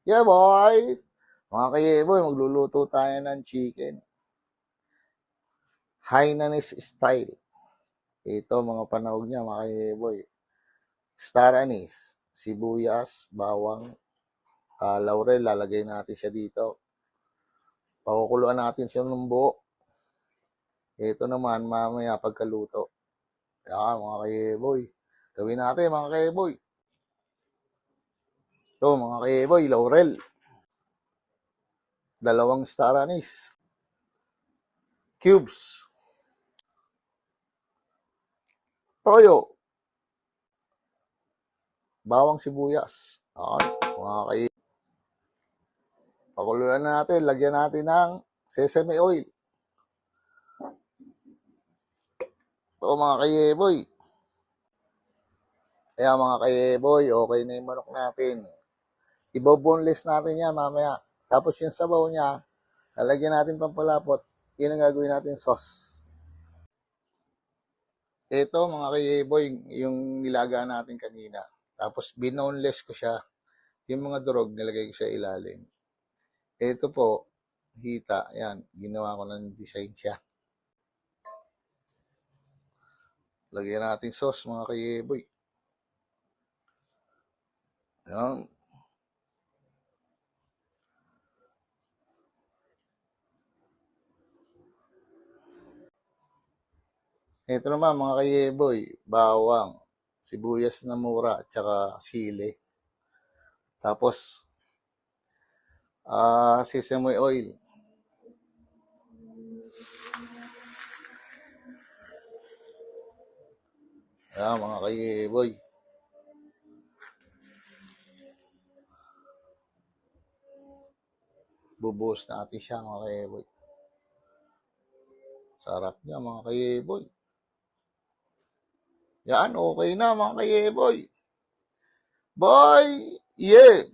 Yeah, boy! Mga kayeboy, magluluto tayo ng chicken. Hainanese style. Ito, mga panahog niya, mga kayeboy. Star anise, sibuyas, bawang, laurel, lalagay natin siya dito. Pakukuluan natin siya ng buo. Ito naman, mamaya pagkaluto. Yan, mga kayeboy. Gawin natin, mga kayeboy. Ito, mga kayeboy, laurel. Dalawang star anise. Cubes. Toyo. Bawang sibuyas. Okay, mga kayeboy. Pakuluan na natin, lagyan natin ng sesame oil. Ito mga kayeboy. Kaya mga kayeboy, okay na yung manok natin. Iboboneless natin yan mamaya. Tapos yung sabaw niya, lalagyan natin pampalapot. Yun ang gagawin natin sauce. Ito mga kayeboy, yung nilaga natin kanina. Tapos binoneless ko siya. Yung mga durog, nilagay ko sa ilalim. Ito po, hita. Yan, ginawa ko ng design siya. Lagyan natin sauce mga kayeboy. Yan. Ito naman mga kayeboy, bawang, sibuyas na mura, at saka sili. Tapos, sesame oil. Ayan mga kayeboy. Bubuhos natin siya mga kayeboy. Sarap niya mga kayeboy. Yan, okay na mga kayeboy. Boy! Yeah!